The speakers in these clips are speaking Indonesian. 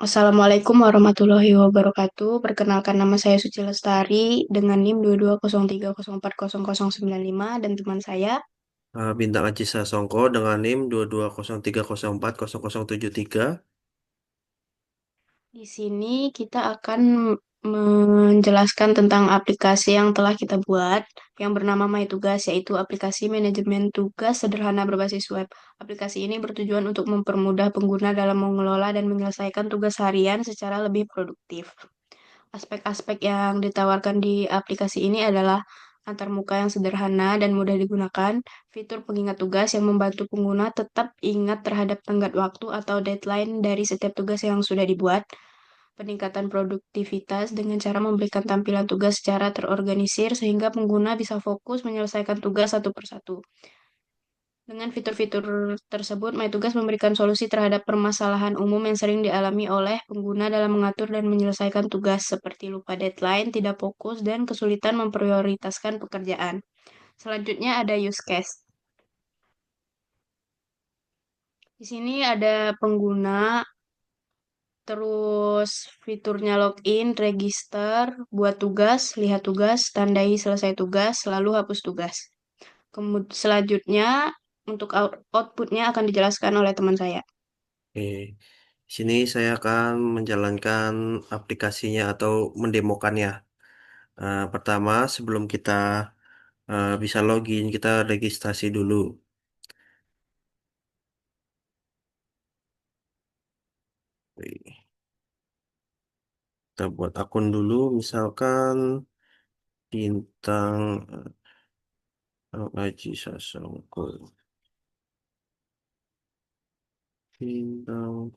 Assalamualaikum warahmatullahi wabarakatuh. Perkenalkan nama saya Suci Lestari dengan NIM 22030409095 dan teman saya. Bintang Aji Sasongko dengan NIM 2203040073. Di sini kita akan menjelaskan tentang aplikasi yang telah kita buat yang bernama MyTugas, yaitu aplikasi manajemen tugas sederhana berbasis web. Aplikasi ini bertujuan untuk mempermudah pengguna dalam mengelola dan menyelesaikan tugas harian secara lebih produktif. Aspek-aspek yang ditawarkan di aplikasi ini adalah antarmuka yang sederhana dan mudah digunakan, fitur pengingat tugas yang membantu pengguna tetap ingat terhadap tenggat waktu atau deadline dari setiap tugas yang sudah dibuat, peningkatan produktivitas dengan cara memberikan tampilan tugas secara terorganisir sehingga pengguna bisa fokus menyelesaikan tugas satu persatu. Dengan fitur-fitur tersebut, MyTugas memberikan solusi terhadap permasalahan umum yang sering dialami oleh pengguna dalam mengatur dan menyelesaikan tugas, seperti lupa deadline, tidak fokus, dan kesulitan memprioritaskan pekerjaan. Selanjutnya ada use case. Di sini ada pengguna, terus fiturnya login, register, buat tugas, lihat tugas, tandai selesai tugas, lalu hapus tugas. Kemudian selanjutnya untuk outputnya akan dijelaskan oleh teman saya. Oke. Di sini saya akan menjalankan aplikasinya atau mendemokannya. Pertama, sebelum kita bisa login, kita registrasi dulu. Oke. Kita buat akun dulu, misalkan bintang Aji Sasongko. Bintang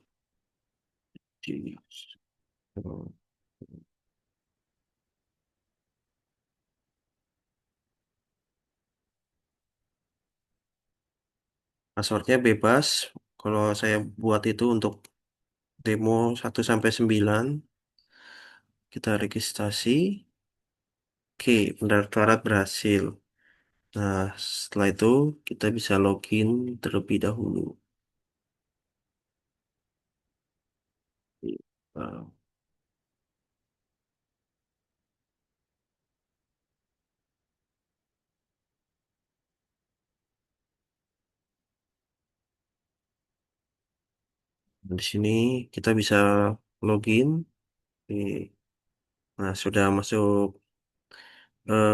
Aji Sasongko. Passwordnya bebas. Kalau saya buat itu untuk demo 1 sampai 9. Kita registrasi. Oke, pendaftaran berhasil. Nah, setelah itu kita bisa login terlebih dahulu. Nah, di sini kita bisa login. Oke. Nah, sudah masuk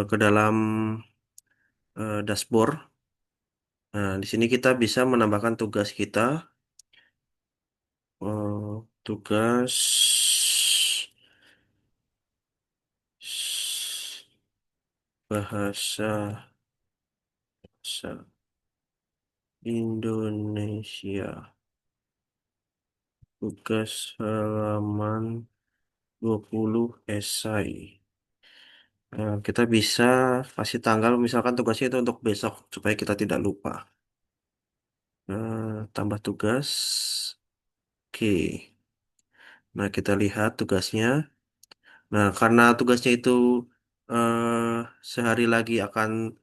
ke dalam dashboard. Nah, di sini kita bisa menambahkan tugas kita. Tugas bahasa Indonesia. Tugas halaman 20 esai. Kita bisa kasih tanggal, misalkan tugasnya itu untuk besok, supaya kita tidak lupa. Tambah tugas. Oke. Nah, kita lihat tugasnya. Nah, karena tugasnya itu eh, sehari lagi akan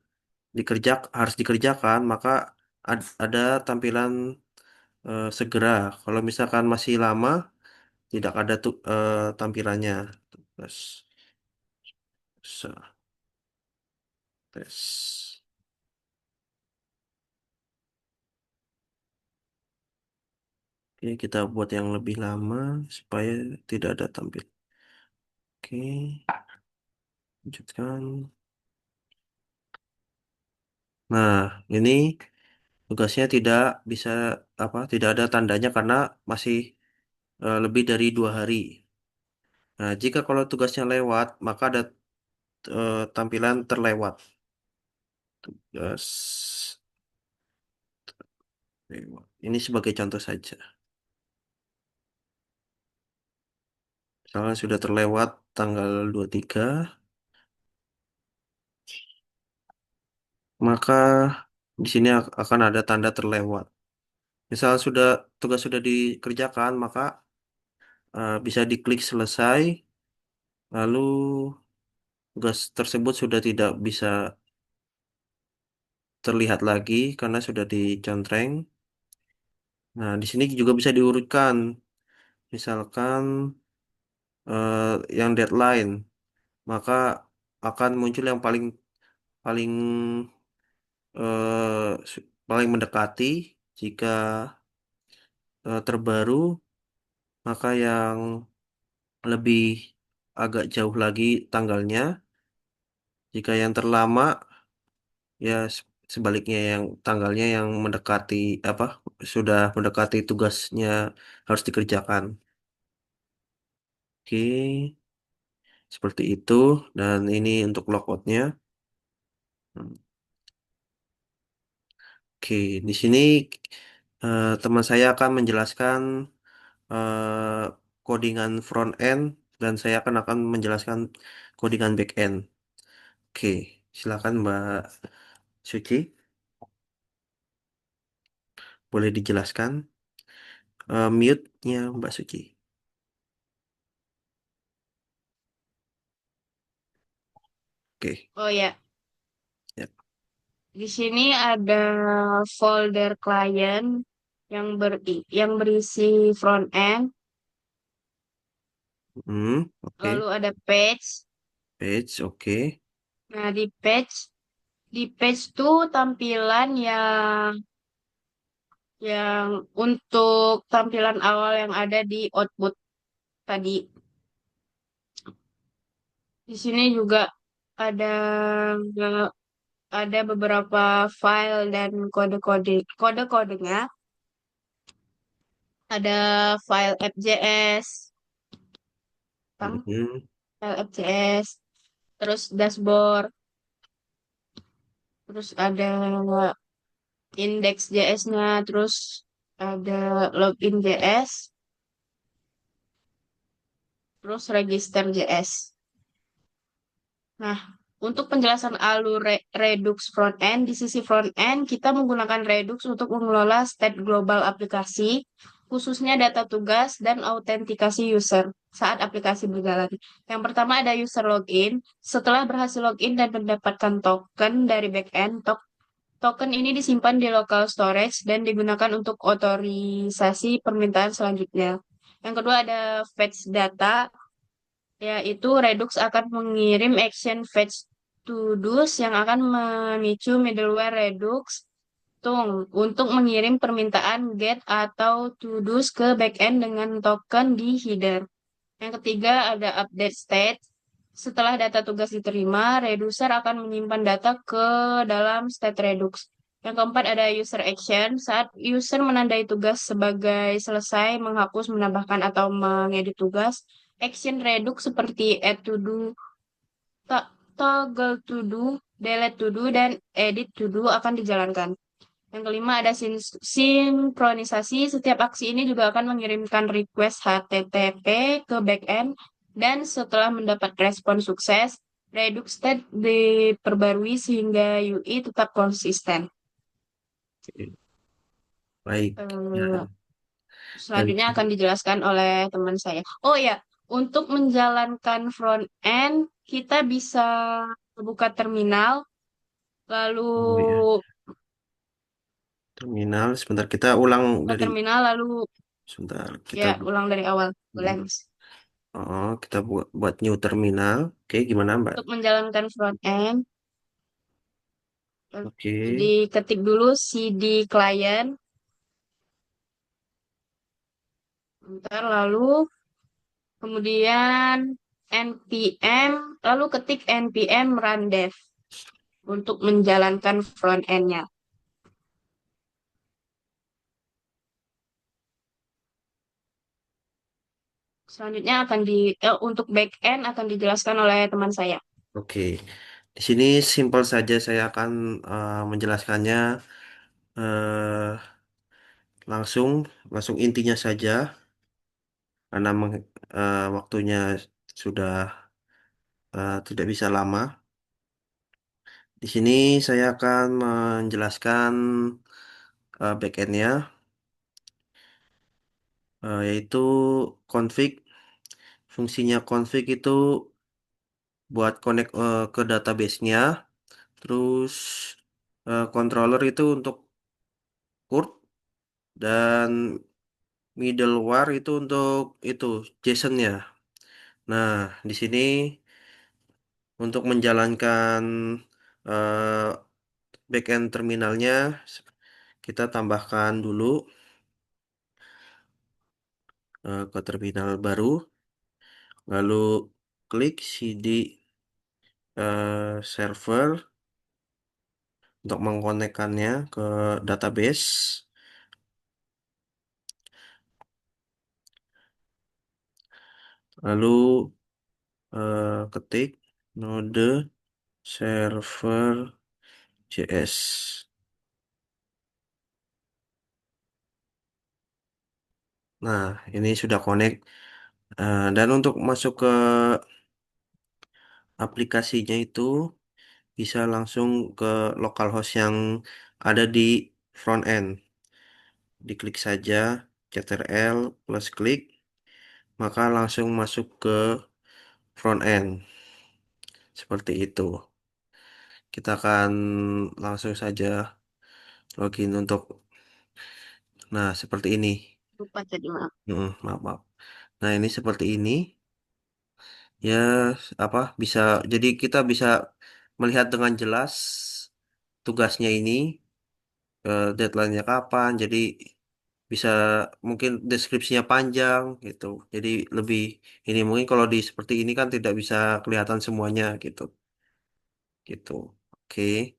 harus dikerjakan, maka ada tampilan segera. Kalau misalkan masih lama, tidak ada tuh tampilannya. Tugas tes. Oke, kita buat yang lebih lama supaya tidak ada tampil. Oke, lanjutkan. Nah, ini tugasnya tidak bisa tidak ada tandanya karena masih lebih dari 2 hari. Nah, jika kalau tugasnya lewat, maka ada tampilan terlewat. Tugas lewat. Ini sebagai contoh saja. Misalnya sudah terlewat tanggal 23, maka di sini akan ada tanda terlewat. Misal tugas sudah dikerjakan, maka bisa diklik selesai, lalu tugas tersebut sudah tidak bisa terlihat lagi karena sudah dicontreng. Nah, di sini juga bisa diurutkan. misalkan yang deadline, maka akan muncul yang paling paling paling mendekati. Jika terbaru, maka yang lebih agak jauh lagi tanggalnya. Jika yang terlama, ya sebaliknya yang tanggalnya yang mendekati apa sudah mendekati tugasnya harus dikerjakan. Oke, seperti itu. Dan ini untuk logoutnya. Oke, di sini teman saya akan menjelaskan codingan front end dan saya akan menjelaskan codingan back end. Oke, silakan Mbak Suci, boleh dijelaskan mute-nya Mbak Suci. Oke, Oh ya, ya. di sini ada folder klien yang berisi front end, Oke, lalu ada page. page, oke. Nah, di page tuh tampilan yang untuk tampilan awal yang ada di output tadi. Di sini juga ada ada beberapa file dan kode-kodenya. Ada file FJS, Mhm, file FJS, terus dashboard, terus ada index.js-nya, terus ada login JS, terus register JS. Nah, untuk penjelasan alur Redux frontend, di sisi frontend kita menggunakan Redux untuk mengelola state global aplikasi, khususnya data tugas dan autentikasi user saat aplikasi berjalan. Yang pertama ada user login. Setelah berhasil login dan mendapatkan token dari backend, token ini disimpan di local storage dan digunakan untuk otorisasi permintaan selanjutnya. Yang kedua ada fetch data, yaitu Redux akan mengirim action fetch to do's yang akan memicu middleware Redux untuk mengirim permintaan get atau to do's ke backend dengan token di header. Yang ketiga ada update state. Setelah data tugas diterima, Reducer akan menyimpan data ke dalam state Redux. Yang keempat ada user action. Saat user menandai tugas sebagai selesai, menghapus, menambahkan, atau mengedit tugas, action Redux seperti add to do, toggle to do, delete to do, dan edit to do akan dijalankan. Yang kelima ada sinkronisasi. Setiap aksi ini juga akan mengirimkan request HTTP ke backend dan setelah mendapat respon sukses, Redux state diperbarui sehingga UI tetap konsisten. oke. Baik. Eh, Ya. Dan Selanjutnya akan dijelaskan oleh teman saya. Oh ya, untuk menjalankan front end, kita bisa buka terminal, lalu oh ya, terminal. Sebentar kita ulang buka dari terminal lalu sebentar kita ya ulang dari awal. Boleh, Mas. oh kita buat new terminal. Oke, gimana Mbak? Untuk menjalankan front end, Oke. diketik dulu cd client, ntar lalu kemudian npm, lalu ketik npm run dev untuk menjalankan front end-nya. Selanjutnya untuk back end akan dijelaskan oleh teman saya. Oke. Di sini simpel saja saya akan menjelaskannya eh, langsung langsung intinya saja karena waktunya sudah tidak bisa lama. Di sini saya akan menjelaskan backend-nya, yaitu config. Fungsinya config itu buat connect ke database-nya, terus controller itu untuk port dan Middleware itu untuk itu JSON ya. Nah, di sini untuk menjalankan eh, backend terminalnya kita tambahkan dulu ke terminal baru, lalu klik cd server untuk mengkonekkannya ke database, lalu ketik node server JS. Nah, ini sudah connect. Dan untuk masuk ke aplikasinya itu bisa langsung ke localhost yang ada di front end. Diklik saja Ctrl plus klik, maka langsung masuk ke front end. Seperti itu. Kita akan langsung saja login untuk, nah seperti ini. Lupa tadi, maaf. Maaf, maaf. Nah ini seperti ini. Ya, apa bisa jadi kita bisa melihat dengan jelas tugasnya ini, deadline-nya kapan. Jadi bisa mungkin deskripsinya panjang gitu. Jadi lebih ini mungkin kalau di seperti ini kan tidak bisa kelihatan semuanya gitu. Gitu. Oke.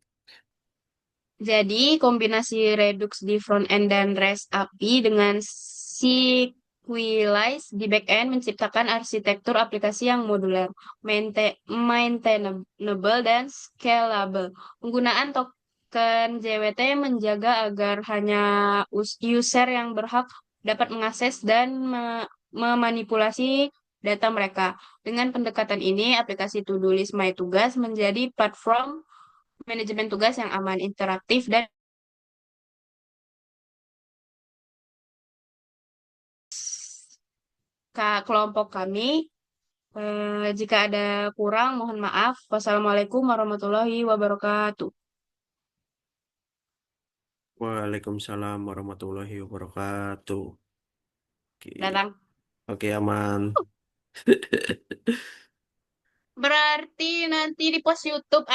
Jadi, kombinasi Redux di front end dan REST API dengan Sequelize di back end menciptakan arsitektur aplikasi yang modular, maintainable, dan scalable. Penggunaan token JWT menjaga agar hanya user yang berhak dapat mengakses dan memanipulasi data mereka. Dengan pendekatan ini, aplikasi To-Do List My Tugas menjadi platform manajemen tugas yang aman, interaktif, dan kelompok kami. Jika ada kurang, mohon maaf. Wassalamualaikum warahmatullahi wabarakatuh. Waalaikumsalam warahmatullahi wabarakatuh. Oke. Datang. Oke, aman. Berarti nanti di post YouTube